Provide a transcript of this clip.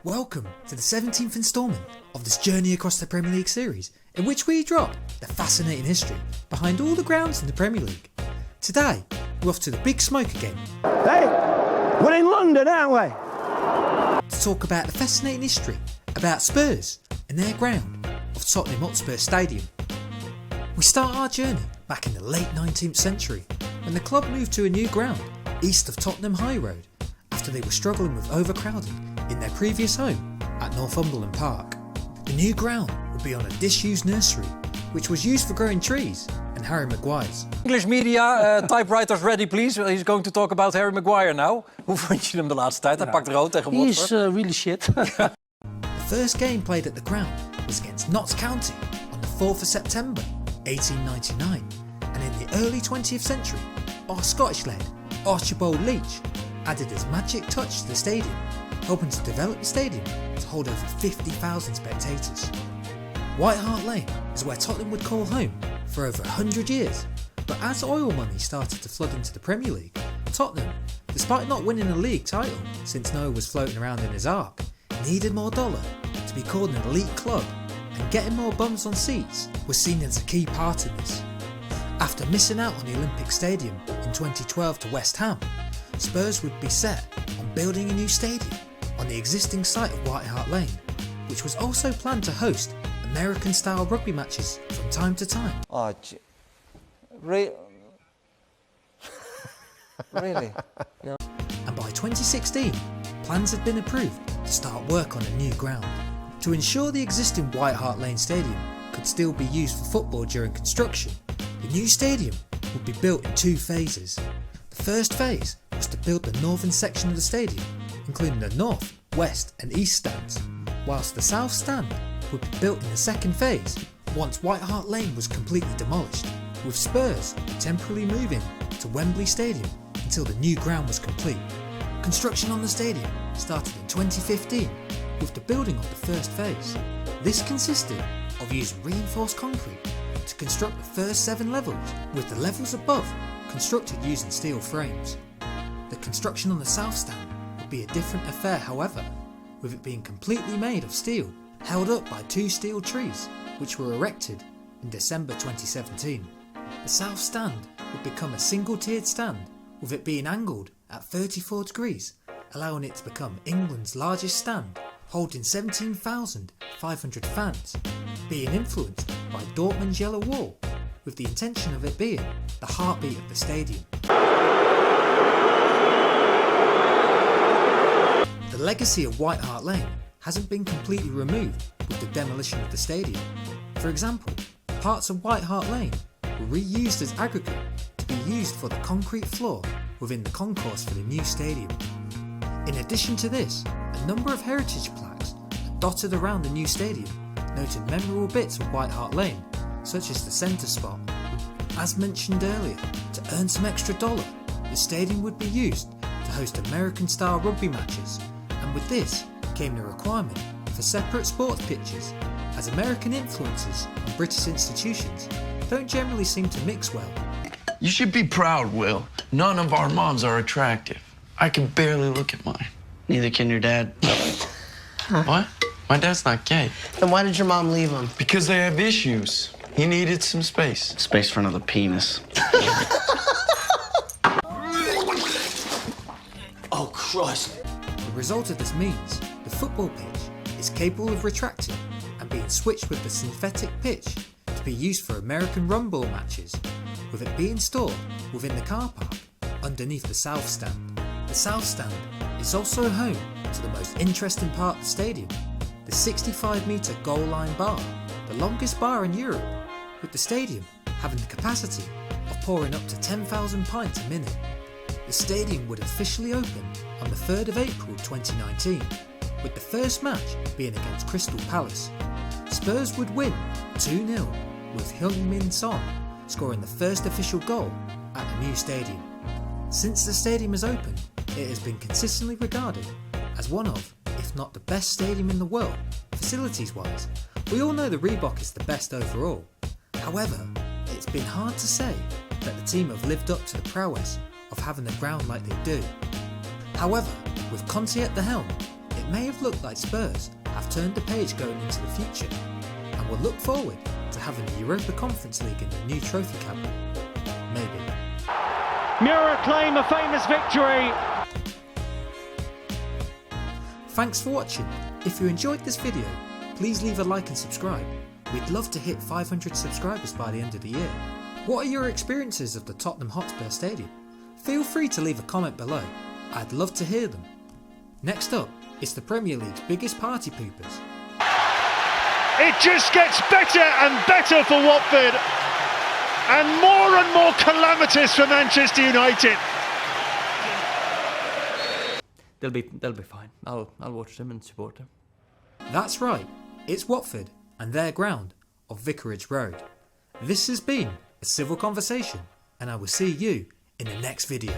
Welcome to the 17th instalment of this journey across the Premier League series, in which we drop the fascinating history behind all the grounds in the Premier League. Today, we're off to the Big Smoke again. Hey, we're in London, aren't we? To talk about the fascinating history about Spurs and their ground of Tottenham Hotspurs Stadium. We start our journey back in the late 19th century when the club moved to a new ground east of Tottenham High Road after they were struggling with overcrowding in their previous home at Northumberland Park. The new ground would be on a disused nursery which was used for growing trees and Harry Maguire's. English media, typewriters ready please. He's going to talk about Harry Maguire now. Hoe vond je hem de laatste tijd? Hij pakt rood tegen Watford. He's really shit. The first game played at the ground was against Notts County on the 4th of September 1899, and in the early 20th century our Scottish lad Archibald Leach added his magic touch to the stadium, helping to develop the stadium to hold over 50,000 spectators. White Hart Lane is where Tottenham would call home for over 100 years, but as oil money started to flood into the Premier League, Tottenham, despite not winning a league title since Noah was floating around in his ark, needed more dollar to be called an elite club, and getting more bums on seats was seen as a key part in this. After missing out on the Olympic Stadium in 2012 to West Ham, Spurs would be set on building a new stadium on the existing site of White Hart Lane, which was also planned to host American-style rugby matches from time to time. Oh, really? Yeah. And by 2016, plans had been approved to start work on a new ground. To ensure the existing White Hart Lane Stadium could still be used for football during construction, the new stadium would be built in two phases. The first phase was to build the northern section of the stadium, including the north, west and east stands, whilst the south stand would be built in the second phase once White Hart Lane was completely demolished, with Spurs temporarily moving to Wembley Stadium until the new ground was complete. Construction on the stadium started in 2015 with the building of the first phase. This consisted of using reinforced concrete to construct the first 7 levels, with the levels above constructed using steel frames. The construction on the south stand would be a different affair, however, with it being completely made of steel held up by 2 steel trees which were erected in December 2017. The south stand would become a single-tiered stand, with it being angled at 34 degrees, allowing it to become England's largest stand, holding 17,500 fans, being influenced by Dortmund's yellow wall, with the intention of it being the heartbeat of the stadium. The legacy of White Hart Lane hasn't been completely removed with the demolition of the stadium. For example, parts of White Hart Lane were reused as aggregate to be used for the concrete floor within the concourse for the new stadium. In addition to this, a number of heritage plaques are dotted around the new stadium, noting memorable bits of White Hart Lane, such as the centre spot. As mentioned earlier, to earn some extra dollar, the stadium would be used to host American-style rugby matches, and with this came the requirement for separate sports pitches, as American influences on British institutions don't generally seem to mix well. You should be proud, Will. None of our moms are attractive. I can barely look at mine. Neither can your dad. What? My dad's not gay. Then why did your mom leave him? Because they have issues. He needed some space. Space for another penis. Oh, Christ. The result of this means the football pitch is capable of retracting and being switched with the synthetic pitch to be used for American run ball matches, with it being stored within the car park underneath the south stand. The south stand is also home to the most interesting part of the stadium, the 65-metre goal line bar, the longest bar in Europe, with the stadium having the capacity of pouring up to 10,000 pints a minute. The stadium would officially open on the 3rd of April 2019, with the first match being against Crystal Palace. Spurs would win 2-0, with Heung-min Son scoring the first official goal at the new stadium. Since the stadium has opened, it has been consistently regarded as one of, if not the best stadium in the world, facilities-wise. We all know the Reebok is the best overall. However, it's been hard to say that the team have lived up to the prowess of having the ground like they do. However, with Conte at the helm, it may have looked like Spurs have turned the page going into the future and will look forward to having the Europa Conference League in their new trophy cabinet. Maybe. Mura claim a famous victory. Thanks for watching. If you enjoyed this video, please leave a like and subscribe. We'd love to hit 500 subscribers by the end of the year. What are your experiences of the Tottenham Hotspur Stadium? Feel free to leave a comment below. I'd love to hear them. Next up, it's the Premier League's biggest party poopers. It just gets better and better for Watford, and more calamitous for Manchester United. They'll be fine. I'll watch them and support them. That's right, it's Watford and their ground of Vicarage Road. This has been a civil conversation, and I will see you in the next video.